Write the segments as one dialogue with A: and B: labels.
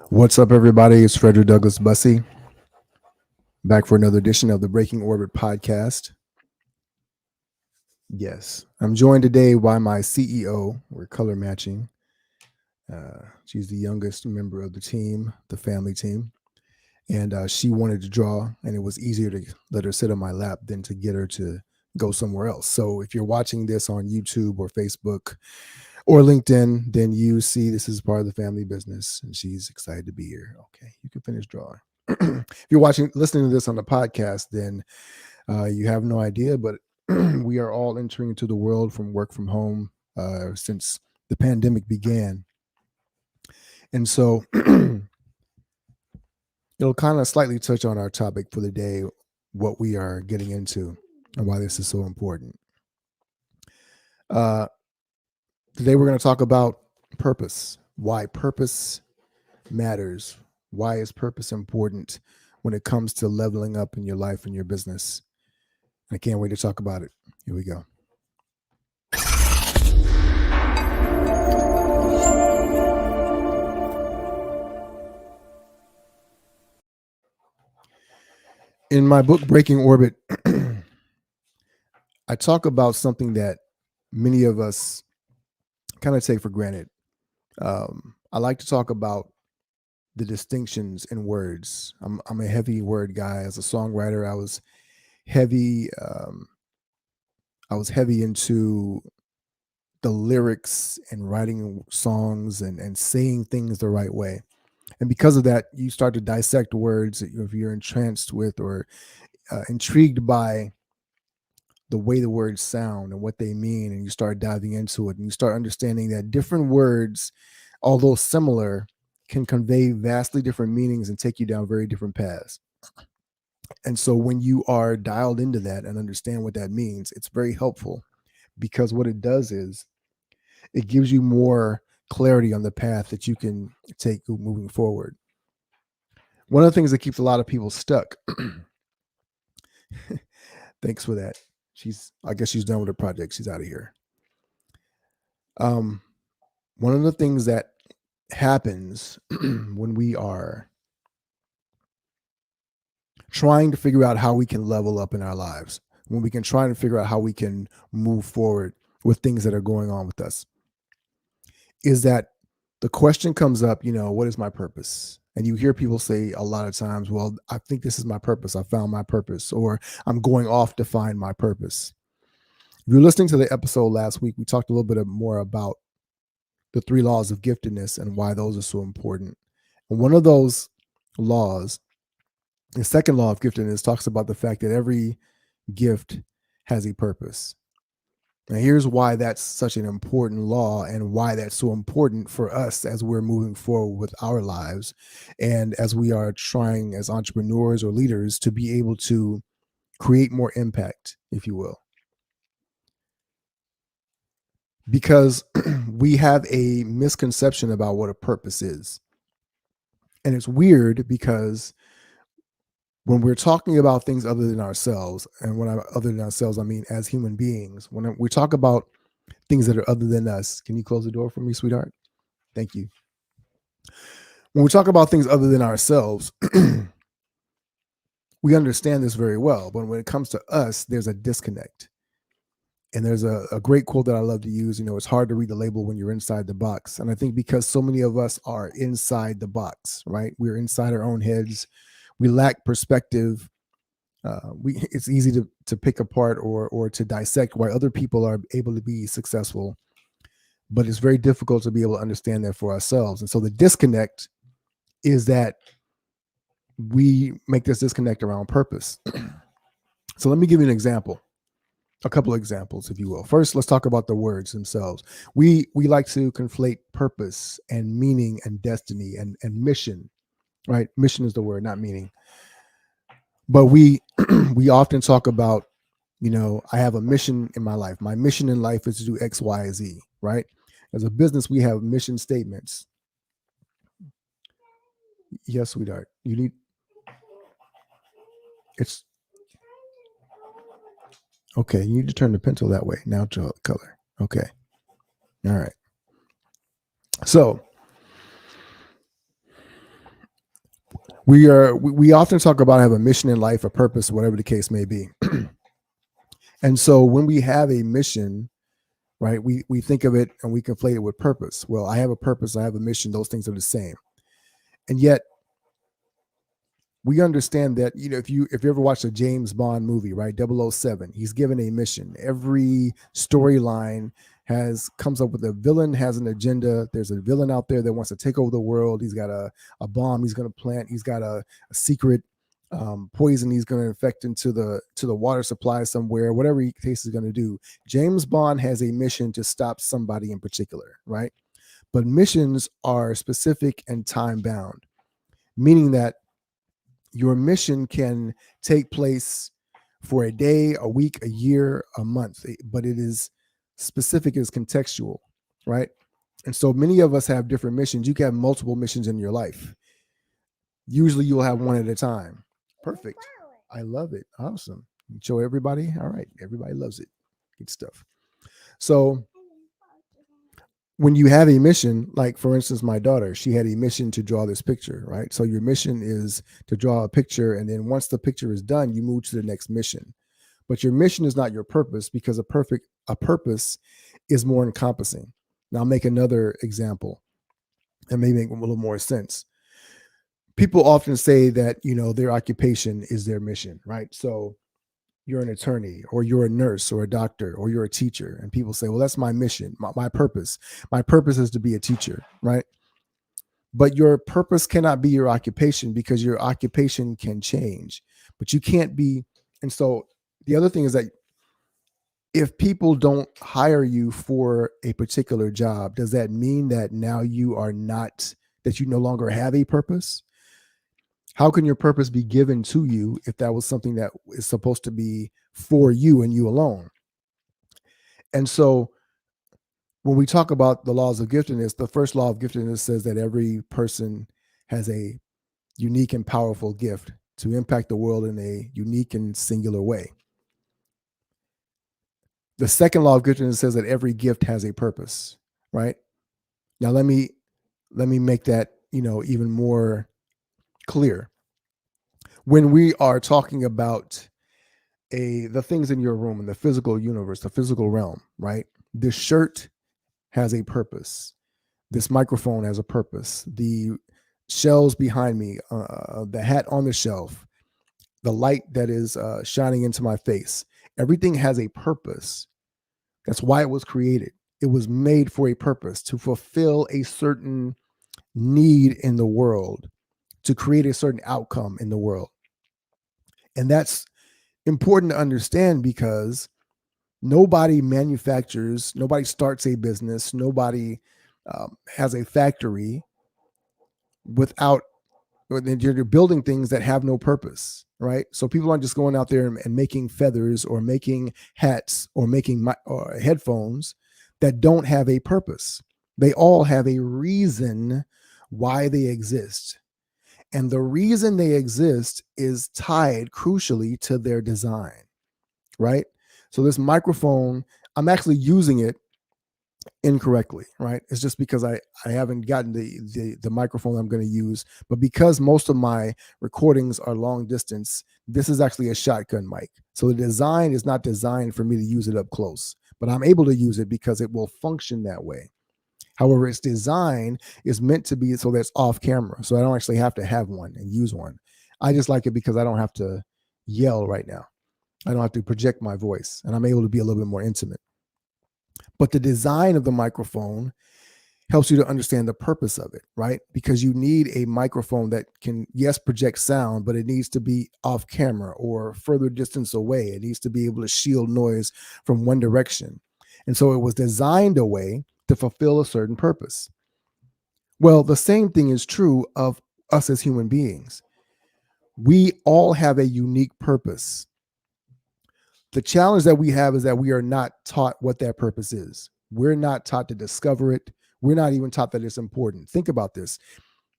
A: What's up, everybody? It's Frederick Douglass Bussey back for another edition of the Breaking Orbit podcast. Yes, I'm joined today by my CEO. We're color matching. She's the youngest member of the team, the family team, and she wanted to draw, and it was easier to let her sit on my lap than to get her to go somewhere else. So if you're watching this on YouTube or Facebook or LinkedIn, then you see this is part of the family business, and she's excited to be here. Okay, you can finish drawing. If you're listening to this on the podcast, then you have no idea, but we are all entering into the world from work from home since the pandemic began. And so it'll kind of slightly touch on our topic for the day, what we are getting into and why this is so important. Today we're going to talk about purpose, why purpose matters. Why is purpose important when it comes to leveling up in your life and your business? I can't wait to talk about it. Here we go. In my book, Breaking Orbit, I talk about something that many of us kind of take for granted. I like to talk about the distinctions in words. I'm a heavy word guy. As a songwriter, I was heavy into the lyrics and writing songs and saying things the right way. And because of that, you start to dissect words if you're entranced with or intrigued by the way the words sound and what they mean, and you start diving into it, and you start understanding that different words, although similar, can convey vastly different meanings and take you down very different paths. And so when you are dialed into that and understand what that means, it's very helpful, because what it does is it gives you more clarity on the path that you can take moving forward. One of the things that keeps a lot of people stuck. Thanks for that. I guess she's done with her project. She's out of here. One of the things that happens when we are trying to figure out how we can level up in our lives, when we can try to figure out how we can move forward with things that are going on with us, is that the question comes up, what is my purpose? And you hear people say a lot of times, well, I think this is my purpose. I found my purpose, or I'm going off to find my purpose. If you're listening to the episode last week, we talked a little bit more about the 3 laws of giftedness and why those are so important. And one of those laws, the second law of giftedness, talks about the fact that every gift has a purpose. Now, here's why that's such an important law and why that's so important for us as we're moving forward with our lives and as we are trying as entrepreneurs or leaders to be able to create more impact, if you will. Because we have a misconception about what a purpose is. And it's weird because when we're talking about things other than ourselves, and other than ourselves, I mean as human beings, when we talk about things that are other than us, can you close the door for me, sweetheart? Thank you. When we talk about things other than ourselves, we understand this very well. But when it comes to us, there's a disconnect. And there's a great quote that I love to use, it's hard to read the label when you're inside the box. And I think because so many of us are inside the box, right? We're inside our own heads. We lack perspective. It's easy to pick apart or to dissect why other people are able to be successful, but it's very difficult to be able to understand that for ourselves. And so the disconnect is that we make this disconnect around purpose. So let me give you an example, a couple of examples, if you will. First, let's talk about the words themselves. We like to conflate purpose and meaning and destiny and mission, right? Mission is the word, not meaning. But we often talk about, I have a mission in my life. My mission in life is to do X, Y, Z, right? As a business, we have mission statements. Yes, sweetheart. It's okay. You need to turn the pencil that way. Now to color. Okay. All right. So We often talk about have a mission in life, a purpose, whatever the case may be. And so when we have a mission, right, we think of it and we conflate it with purpose. Well, I have a purpose, I have a mission, those things are the same. And yet we understand that, if you ever watch a James Bond movie, right, 007, he's given a mission. Every storyline comes up with a villain, has an agenda. There's a villain out there that wants to take over the world. He's got a bomb he's going to plant. He's got a secret poison he's going to infect into the water supply somewhere. Whatever case is going to do, James Bond has a mission to stop somebody in particular, right? But missions are specific and time bound, meaning that your mission can take place for a day, a week, a year, a month, but it is specific, is contextual, right? And so many of us have different missions. You can have multiple missions in your life. Usually you'll have one at a time. Perfect. I love it. Awesome. Show everybody. All right. Everybody loves it. Good stuff. So when you have a mission, like for instance, my daughter, she had a mission to draw this picture, right? So your mission is to draw a picture. And then once the picture is done, you move to the next mission. But your mission is not your purpose, because a purpose is more encompassing. Now I'll make another example and maybe make a little more sense. People often say that, their occupation is their mission, right? So you're an attorney, or you're a nurse, or a doctor, or you're a teacher. And people say, well, that's my mission, my purpose. My purpose is to be a teacher, right? But your purpose cannot be your occupation, because your occupation can change. But you can't be. And so the other thing is that if people don't hire you for a particular job, does that mean that now that you no longer have a purpose? How can your purpose be given to you if that was something that is supposed to be for you and you alone? And so when we talk about the laws of giftedness, the first law of giftedness says that every person has a unique and powerful gift to impact the world in a unique and singular way. The second law of giftedness says that every gift has a purpose, right? Now let me make that, even more clear. When we are talking about the things in your room, in the physical universe, the physical realm, right? This shirt has a purpose. This microphone has a purpose. The shelves behind me, the hat on the shelf, the light that is shining into my face, everything has a purpose. That's why it was created. It was made for a purpose, to fulfill a certain need in the world, to create a certain outcome in the world. And that's important to understand, because nobody manufactures, nobody starts a business, nobody has a factory without, you're building things that have no purpose, right? So people aren't just going out there and making feathers, or making hats, or making headphones that don't have a purpose. They all have a reason why they exist. And the reason they exist is tied crucially to their design, right? So this microphone, I'm actually using it incorrectly, right? It's just because I haven't gotten the microphone I'm going to use. But because most of my recordings are long distance, this is actually a shotgun mic. So the design is not designed for me to use it up close, but I'm able to use it because it will function that way. However, its design is meant to be so that's off camera. So I don't actually have to have one and use one. I just like it because I don't have to yell right now. I don't have to project my voice, and I'm able to be a little bit more intimate. But the design of the microphone helps you to understand the purpose of it, right? Because you need a microphone that can, yes, project sound, but it needs to be off camera or further distance away. It needs to be able to shield noise from one direction. And so it was designed a way to fulfill a certain purpose. Well, the same thing is true of us as human beings. We all have a unique purpose. The challenge that we have is that we are not taught what that purpose is. We're not taught to discover it. We're not even taught that it's important. Think about this.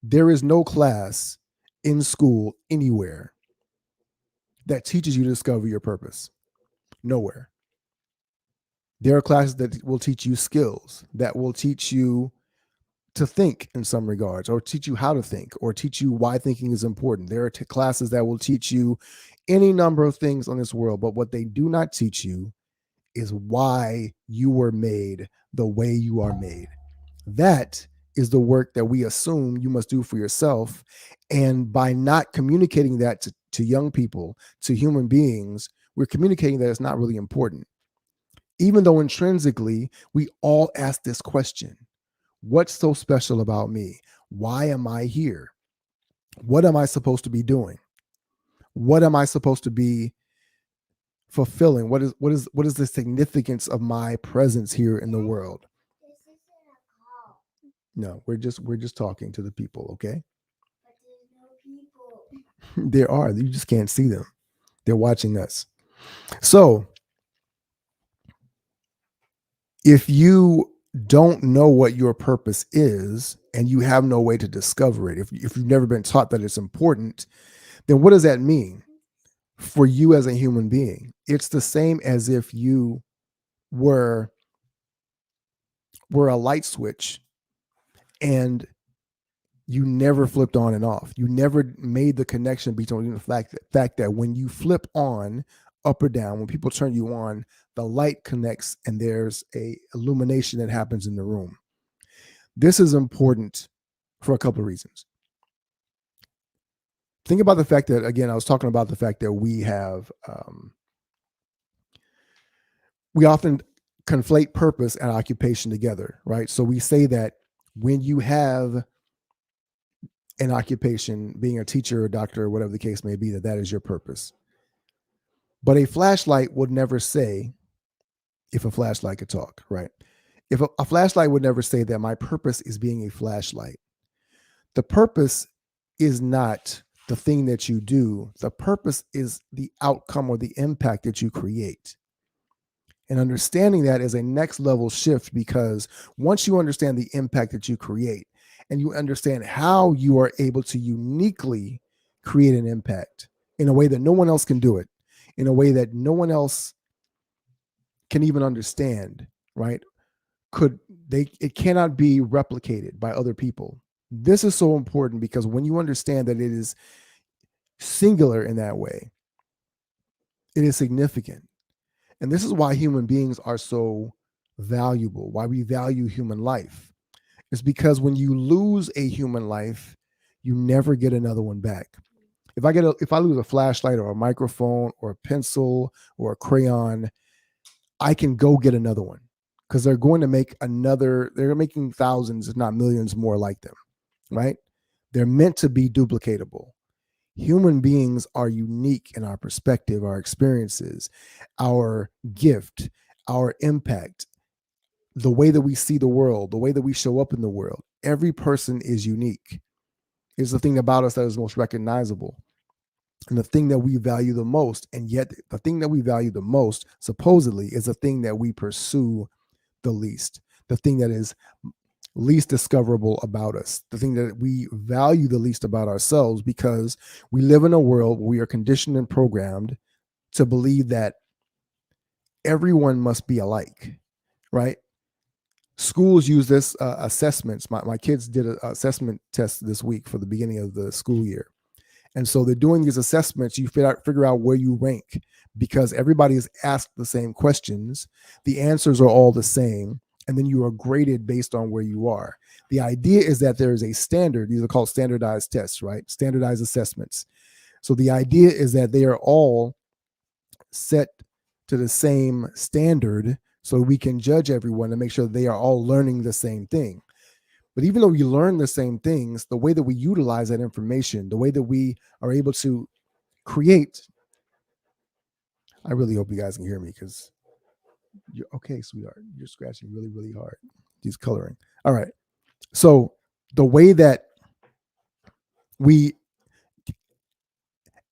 A: There is no class in school anywhere that teaches you to discover your purpose. Nowhere. There are classes that will teach you skills, that will teach you to think in some regards, or teach you how to think, or teach you why thinking is important. There are classes that will teach you any number of things on this world, but what they do not teach you is why you were made the way you are made. That is the work that we assume you must do for yourself. And by not communicating that to young people, to human beings, we're communicating that it's not really important. Even though intrinsically, we all ask this question: what's so special about me? Why am I here? What am I supposed to be doing? What am I supposed to be fulfilling? What is the significance of my presence here in the world? No, we're just talking to the people, okay? There are. You just can't see them. They're watching us. So, if you don't know what your purpose is and you have no way to discover it, if you've never been taught that it's important, then what does that mean for you as a human being? It's the same as if you were a light switch and you never flipped on and off. You never made the connection between the fact that when you flip on up or down, when people turn you on, the light connects and there's a illumination that happens in the room. This is important for a couple of reasons. Think about the fact that, again, I was talking about the fact that we often conflate purpose and occupation together, right? So we say that when you have an occupation, being a teacher or doctor or whatever the case may be, that is your purpose. But a flashlight would never say, if a flashlight could talk, right? If a flashlight would never say that my purpose is being a flashlight. The purpose is not the thing that you do. The purpose is the outcome or the impact that you create. And understanding that is a next level shift, because once you understand the impact that you create and you understand how you are able to uniquely create an impact in a way that no one else can do it, in a way that no one else can even understand, right? It cannot be replicated by other people. This is so important because when you understand that it is singular in that way, it is significant. And this is why human beings are so valuable, why we value human life. It's because when you lose a human life, you never get another one back. If I lose a flashlight or a microphone or a pencil or a crayon, I can go get another one, because they're making thousands, if not millions more like them, right? They're meant to be duplicatable. Human beings are unique in our perspective, our experiences, our gift, our impact, the way that we see the world, the way that we show up in the world. Every person is unique. It's the thing about us that is most recognizable and the thing that we value the most. And yet the thing that we value the most, supposedly, is the thing that we pursue the least, the thing that is least discoverable about us, the thing that we value the least about ourselves, because we live in a world where we are conditioned and programmed to believe that everyone must be alike, right? Schools use this assessments. My kids did an assessment test this week for the beginning of the school year. And so they're doing these assessments. You figure out where you rank, because everybody is asked the same questions. The answers are all the same. And then you are graded based on where you are. The idea is that there is a standard. These are called standardized tests, right? Standardized assessments. So the idea is that they are all set to the same standard, so we can judge everyone and make sure they are all learning the same thing. But even though we learn the same things, the way that we utilize that information, the way that we are able to create, I really hope you guys can hear me, because you're okay, sweetheart. You're scratching really, really hard. He's coloring. All right. So the way that we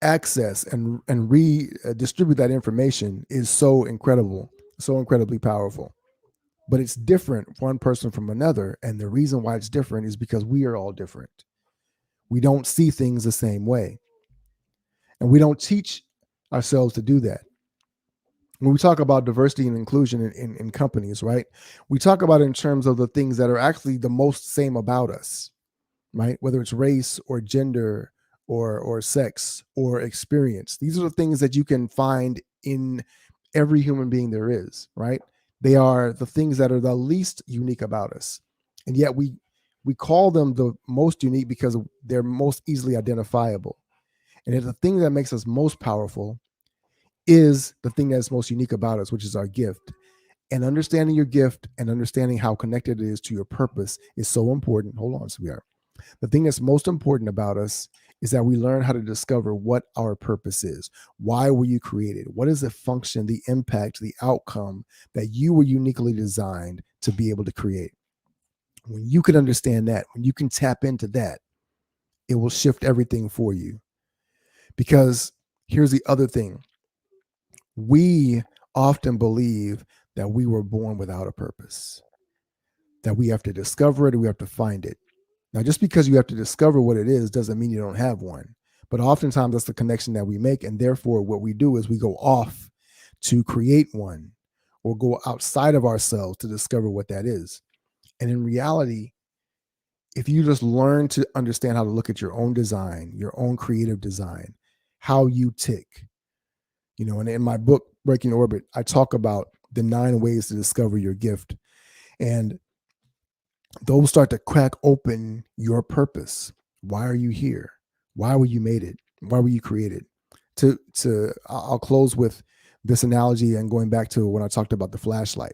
A: access and redistribute that information is so incredible, so incredibly powerful. But it's different one person from another. And the reason why it's different is because we are all different. We don't see things the same way. And we don't teach ourselves to do that. When we talk about diversity and inclusion in companies, right? We talk about it in terms of the things that are actually the most same about us, right? Whether it's race or gender or sex or experience. These are the things that you can find in every human being there is, right? They are the things that are the least unique about us. And yet we call them the most unique because they're most easily identifiable. And the thing that makes us most powerful is the thing that's most unique about us, which is our gift. And understanding your gift and understanding how connected it is to your purpose is so important. Hold on, sweetheart. The thing that's most important about us is that we learn how to discover what our purpose is. Why were you created? What is the function, the impact, the outcome that you were uniquely designed to be able to create? When you can understand that, when you can tap into that, it will shift everything for you. Because here's the other thing: we often believe that we were born without a purpose, that we have to discover it or we have to find it. Now, just because you have to discover what it is doesn't mean you don't have one. But oftentimes that's the connection that we make. And therefore, what we do is we go off to create one or go outside of ourselves to discover what that is. And in reality, if you just learn to understand how to look at your own design, your own creative design, how you tick, and in my book, Breaking Orbit, I talk about the 9 ways to discover your gift. And those start to crack open your purpose. Why are you here? Why were you made it? Why were you created? I'll close with this analogy and going back to when I talked about the flashlight.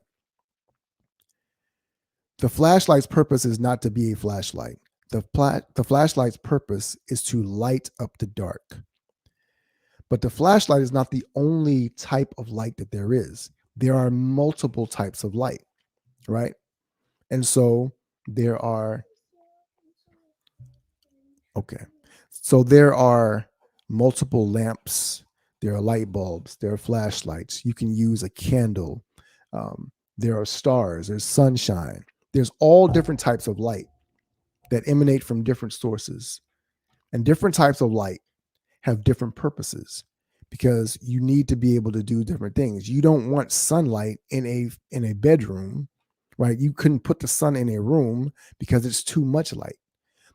A: The flashlight's purpose is not to be a flashlight. The flashlight's purpose is to light up the dark. But the flashlight is not the only type of light that there is. There are multiple types of light, right? And so there are Okay. So there are multiple lamps, there are light bulbs, there are flashlights. You can use a candle. There are stars, there's sunshine. There's all different types of light that emanate from different sources. And different types of light have different purposes because you need to be able to do different things. You don't want sunlight in a bedroom, right? You couldn't put the sun in a room because it's too much light.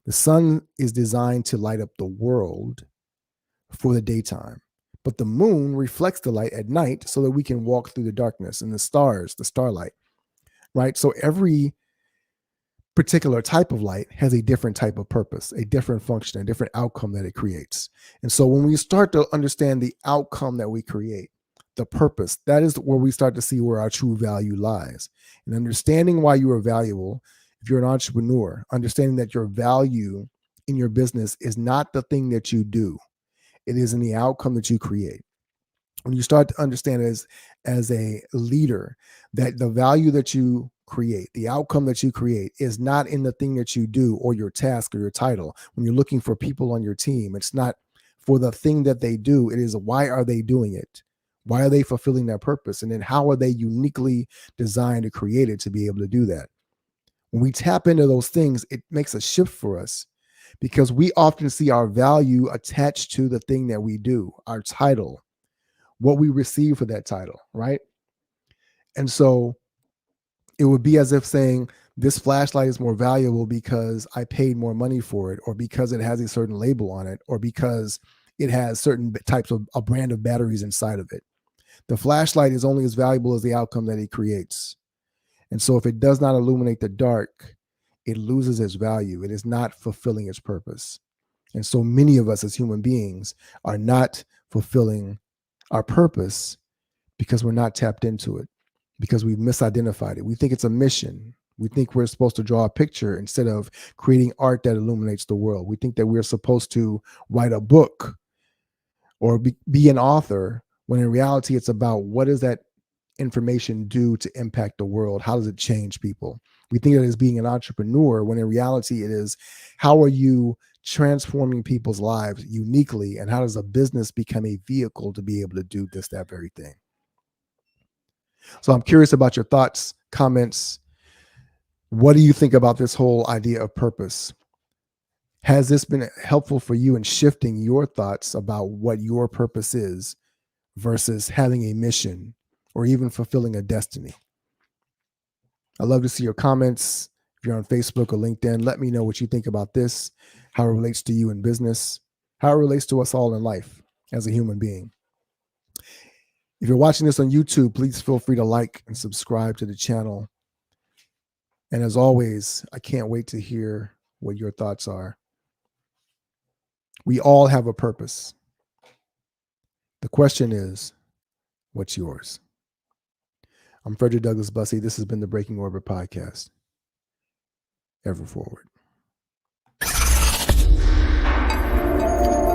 A: The sun is designed to light up the world for the daytime, but the moon reflects the light at night so that we can walk through the darkness, and the stars, the starlight, right? So every particular type of light has a different type of purpose, a different function, a different outcome that it creates. And so when we start to understand the outcome that we create, the purpose, that is where we start to see where our true value lies. And understanding why you are valuable, if you're an entrepreneur, understanding that your value in your business is not the thing that you do, it is in the outcome that you create. When you start to understand as a leader that the value that you create, the outcome that you create is not in the thing that you do or your task or your title. When you're looking for people on your team, it's not for the thing that they do. It is, why are they doing it? Why are they fulfilling their purpose? And then how are they uniquely designed or created to be able to do that? When we tap into those things, it makes a shift for us because we often see our value attached to the thing that we do, our title, what we receive for that title, right? And so it would be as if saying this flashlight is more valuable because I paid more money for it, or because it has a certain label on it, or because it has certain types of a brand of batteries inside of it. The flashlight is only as valuable as the outcome that it creates. And so if it does not illuminate the dark, it loses its value. It is not fulfilling its purpose. And so many of us as human beings are not fulfilling our purpose because we're not tapped into it, because we've misidentified it. We think it's a mission. We think we're supposed to draw a picture instead of creating art that illuminates the world. We think that we're supposed to write a book or be an author, when in reality, it's about what does that information do to impact the world? How does it change people? We think of it as being an entrepreneur, when in reality, it is how are you transforming people's lives uniquely, and how does a business become a vehicle to be able to do this, that very thing? So I'm curious about your thoughts, comments. What do you think about this whole idea of purpose? Has this been helpful for you in shifting your thoughts about what your purpose is versus having a mission or even fulfilling a destiny. I love to see your comments. If you're on Facebook or LinkedIn, let me know what you think about this, how it relates to you in business, how it relates to us all in life as a human being. If you're watching this on YouTube, please feel free to like and subscribe to the channel. And as always, I can't wait to hear what your thoughts are. We all have a purpose. The question is, what's yours? I'm Frederick Douglass Bussey. This has been the Breaking Orbit Podcast. Ever forward.